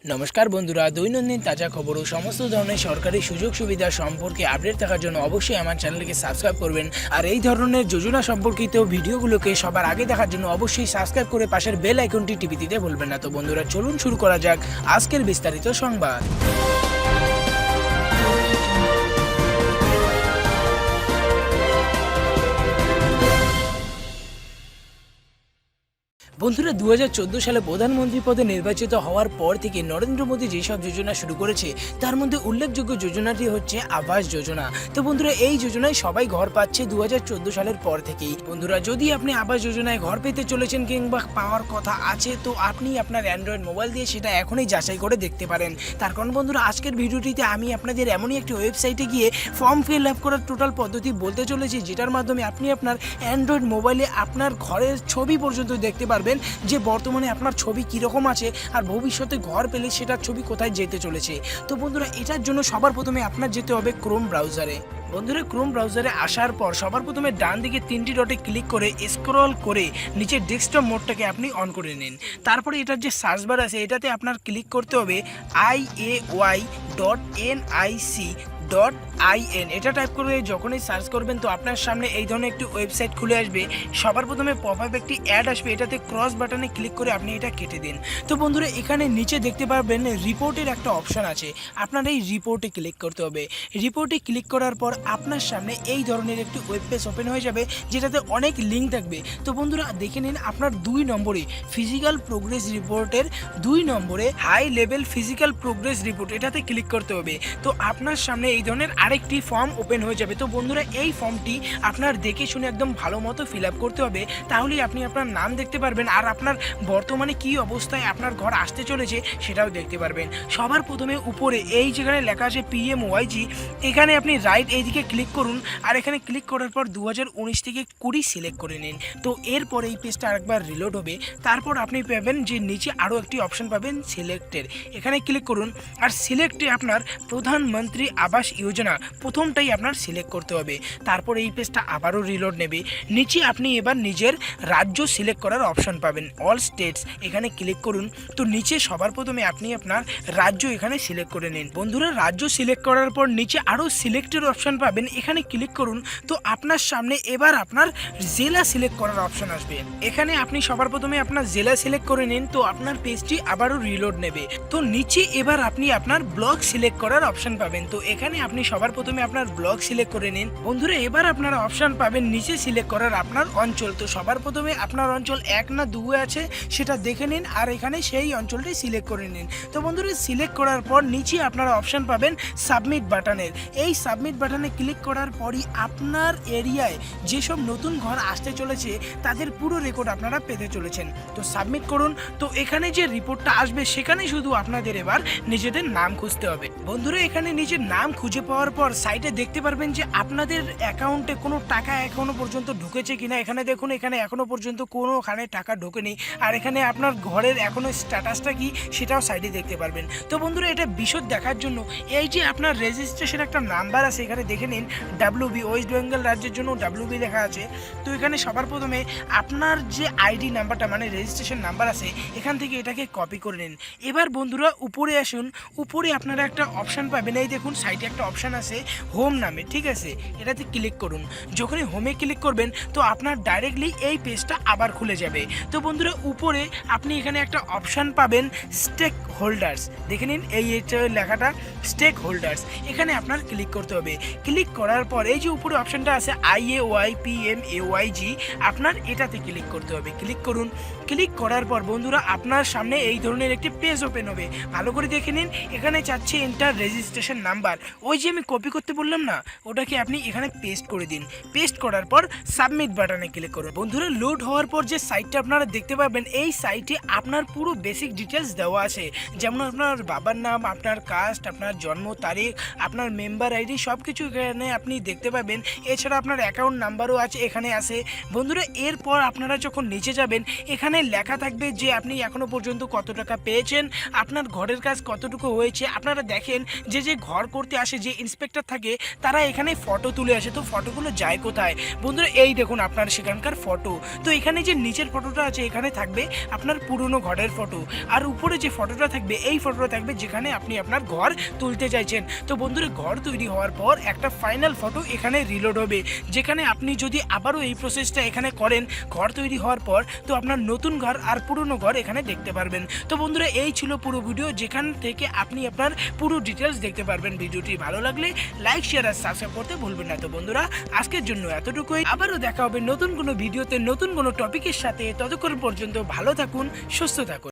নমস্কার বন্ধুরা, দৈনন্দিন তাজা খবর ও সমস্ত ধরনের সরকারি সুযোগ সুবিধা সম্পর্কে আপডেট থাকার জন্য অবশ্যই আমার চ্যানেলকে সাবস্ক্রাইব করবেন। আর এই ধরনের যোজনা সম্পর্কিত ভিডিওগুলোকে সবার আগে দেখার জন্য অবশ্যই সাবস্ক্রাইব করে পাশের বেল আইকনটি টিপে দিতে ভুলবেন না। তো বন্ধুরা, চলুন শুরু করা যাক আজকের বিস্তারিত সংবাদ। বন্ধুরা, 2014 সালে প্রধানমন্ত্রী পদে নির্বাচিত হওয়ার পর থেকে নরেন্দ্র মোদী যেসব যোজনা শুরু করেছে তার মধ্যে উল্লেখযোগ্য যোজনাটি হচ্ছে আবাস যোজনা। তো বন্ধুরা, এই যোজনায় সবাই ঘর পাচ্ছে 2014 সালের পর থেকেই। বন্ধুরা, যদি আপনি আবাস যোজনায় ঘর পেতে চলেছেন কিংবা পাওয়ার কথা আছে, তো আপনি আপনার অ্যান্ড্রয়েড মোবাইল দিয়ে সেটা এখনই যাচাই করে দেখতে পারেন। তার কারণ বন্ধুরা, আজকের ভিডিওটিতে আমি আপনাদের এমনই একটি ওয়েবসাইটে গিয়ে ফর্ম ফিল আপ করার টোটাল পদ্ধতি বলতে চলেছি, যেটার মাধ্যমে আপনি আপনার অ্যান্ড্রয়েড মোবাইলে আপনার ঘরের ছবি পর্যন্ত দেখতে পারবেন যে বর্তমানে আপনার ছবি কীরকম আছে আর ভবিষ্যতে ঘর পেলে সেটার ছবি কোথায় যেতে চলেছে। তো বন্ধুরা, এটার জন্য সবার প্রথমে আপনার যেতে হবে ক্রোম ব্রাউজারে। বন্ধুরা, ক্রোম ব্রাউজারে আসার পর সবার প্রথমে ডান দিকে 3টি ডটে ক্লিক করে স্ক্রল করে নিচে ডেস্কটপ মোডটাকে আপনি অন করে নিন। তারপরে এটার যে সার্চ বার আছে এটাতে আপনার ক্লিক করতে হবে iay.nic.in। এটা টাইপ করে যখনই সার্চ করবেন তো আপনার সামনে এই ধরনের একটি ওয়েবসাইট খুলে আসবে। সবার প্রথমে পপআপ একটি অ্যাড আসবে, এটাতে ক্রস বাটনে ক্লিক করে আপনি এটা কেটে দিন। তো বন্ধুরা, এখানে নিচে দেখতে পারবেন রিপোর্টের একটা অপশন আছে, আপনার এই রিপোর্টে ক্লিক করতে হবে। রিপোর্টে ক্লিক করার পর আপনার সামনে এই ধরনের একটি ওয়েব পেজ ওপেন হয়ে যাবে, যেটাতে অনেক লিঙ্ক থাকবে। তো বন্ধুরা, দেখে নিন আপনার 2 নম্বরে ফিজিক্যাল প্রোগ্রেস রিপোর্টের 2 নম্বরে high level physical progress report, এটাতে ক্লিক করতে হবে। তো আপনার সামনে এই ধরনের আরেকটি ফর্ম ওপেন হয়ে যাবে। তো বন্ধুরা, এই ফর্মটি আপনার দেখে শুনে একদম ভালো মতো ফিল আপ করতে হবে, তাহলেই আপনি আপনার নাম দেখতে পারবেন আর আপনার বর্তমানে কী অবস্থায় আপনার ঘর আসতে চলেছে সেটাও দেখতে পারবেন। সবার প্রথমে উপরে এই যেখানে লেখা আছে PMYG, এখানে আপনি রাইট এইদিকে ক্লিক করুন আর এখানে ক্লিক করার পর 2019 থেকে 20 সিলেক্ট করে নিন। তো এরপর এই পেজটা আরেকবার রিলোড হবে। তারপর আপনি পাবেন যে নিচে আরও একটি অপশন পাবেন সিলেক্টের, এখানে ক্লিক করুন আর সিলেক্টে আপনার প্রধানমন্ত্রী আবাস যোজনা প্রথমটাই আপনার সিলেক্ট করতে হবে। তারপর এই পেজটা আবারও রিলোড নেবে। নিচে আপনি এবার নিজের রাজ্য সিলেক্ট করার অপশন পাবেন, অল স্টেটস, এখানে ক্লিক করুন। তো নিচে সবার প্রথমে আপনি আপনার রাজ্য এখানে সিলেক্ট করে নিন। বন্ধুরা, রাজ্য সিলেক্ট করার পর নিচে আরও সিলেক্টের অপশন পাবেন, এখানে ক্লিক করুন। তো আপনার সামনে এবার আপনার জেলা সিলেক্ট করার অপশন আসবে, এখানে আপনি সবার প্রথমে আপনার জেলা সিলেক্ট করে নিন। তো আপনার পেজটি আবারও রিলোড নেবে। তো নিচে এবার আপনি আপনার ব্লক সিলেক্ট করার অপশন পাবেন, তো এখানে আপনি সবার প্রথমে আপনার ব্লক সিলেক্ট করে নিন। বন্ধুরা, এবার আপনারা অপশন পাবেন নিচে সিলেক্ট করার আপনার অঞ্চল। তো সবার প্রথমে আপনার অঞ্চল 1 না 2 আছে সেটা দেখে নিন আর এখানে সেই অঞ্চলটি সিলেক্ট করে নিন। তো বন্ধুরা, সিলেক্ট করার পর নিচে আপনারা অপশন পাবেন সাবমিট বাটনের। এই সাবমিট বাটনে ক্লিক করার পরই আপনার এরিয়ায় যেসব নতুন ঘর আসতে চলেছে তাদের পুরো রেকর্ড আপনারা পেতে চলেছেন। তো সাবমিট করুন। তো এখানে যে রিপোর্টটা আসবে সেখানে শুধু আপনাদের এবার নিজেদের নাম খুঁজতে হবে। বন্ধুরা, এখানে নিজের নাম খুঁজে পাওয়ার পর সাইটে দেখতে পারবেন যে আপনাদের অ্যাকাউন্টে কোনো টাকা এখনো পর্যন্ত ঢুকেছে কিনা। এখানে দেখুন, এখানে এখনো পর্যন্ত কোনোখানে টাকা ঢোকেনি আর এখানে আপনার ঘরের এখনো স্ট্যাটাসটা কি সেটাও সাইডে দেখতে পারবেন। তো বন্ধুরা, এটা বিশদ দেখার জন্য এই যে আপনার রেজিস্ট্রেশন একটা নাম্বার আছে, এখানে দেখে নিন WB, ওয়েস্ট বেঙ্গল রাজ্যের জন্য WB লেখা আছে। তো এখানে সবার প্রথমে আপনার যে আইডি নাম্বারটা মানে রেজিস্ট্রেশন নাম্বার আছে এখান থেকে এটাকে কপি করে নিন। এবার বন্ধুরা উপরে আসুন, উপরে আপনারা একটা অপশান পাবেন, এই দেখুন সাইটে একটা অপশান আছে হোম নামে, ঠিক আছে, এটাতে ক্লিক করুন। যখনই হোমে ক্লিক করবেন তো আপনার ডাইরেক্টলি এই পেজটা আবার খুলে যাবে। তো বন্ধুরা, উপরে আপনি এখানে একটা অপশান পাবেন স্টেক হোল্ডার্স, দেখে নিন এই লেখাটা স্টেক হোল্ডার্স, এখানে আপনার ক্লিক করতে হবে। ক্লিক করার পর এই যে উপরে অপশানটা আছে IAYPMAYG, আপনার এটাতে ক্লিক করতে হবে। ক্লিক করুন। ক্লিক করার পর বন্ধুরা আপনার সামনে এই ধরনের একটি পেজ ওপেন হবে, ভালো করে দেখে নিন। এখানে চাচ্ছে এন্টার রেজিস্ট্রেশন নাম্বার, ওই যে আমি কপি করতে বললাম না, ওটাকে আপনি এখানে পেস্ট করে দিন। পেস্ট করার পর সাবমিট বাটনে ক্লিক করুন। বন্ধুরা, লোড হওয়ার পর যে সাইটটা আপনারা দেখতে পাবেন, এই সাইটে আপনার পুরো বেসিক ডিটেলস দেওয়া আছে, যেমন আপনার বাবার নাম, আপনার কাস্ট, আপনার জন্ম তারিখ, আপনার মেম্বার আইডি, সব কিছু এখানে আপনি দেখতে পাবেন। এছাড়া আপনার অ্যাকাউন্ট নাম্বারও আছে এখানে আছে। বন্ধুরা, এরপর আপনারা যখন নিচে যাবেন এখানে লেখা থাকবে যে আপনি এখনো পর্যন্ত কত টাকা পেয়েছেন, আপনার ঘরের কাজ কতটুকু হয়েছে। আপনারা দেখেন যে যে ঘর করতে আসে যে ইন্সপেক্টর থাকে তারা এখানে ফটো তুলে আসে, তো ফটোগুলো যায় কোথায় বন্ধুরা? এই দেখুন আপনার সেখানকার ফটো। তো এখানে যে নিচের ফটোটা আছে এখানে থাকবে আপনার পুরনো ঘরের ফটো, আর উপরে যে ফটোটা থাকবে এই ফটোটা থাকবে যেখানে আপনি আপনার ঘর তুলতে চাইছেন। তো বন্ধুরা ঘর তৈরি হওয়ার পর একটা ফাইনাল ফটো এখানে রিলোড হবে, যেখানে আপনি যদি আবারও এই প্রসেসটা এখানে করেন ঘর তৈরি হওয়ার পর, তো আপনার নতুন ঘর আর পুরনো ঘর এখানে দেখতে পারবেন। তো বন্ধুরা এই ছিল পুরো ভিডিও, যেখান থেকে আপনি আপনার পুরো ডিটেলস দেখতে পারবেন। ভিডিওটি ভালো লাগলে লাইক শেয়ার আর সাবস্ক্রাইব করতে ভুলবেন না। তো বন্ধুরা আজকের জন্য এতটুকুই, আবারও দেখা হবে নতুন কোনো ভিডিওতে নতুন কোনো টপিকের সাথে। ততক্ষণ পর্যন্ত ভালো থাকুন, সুস্থ থাকুন।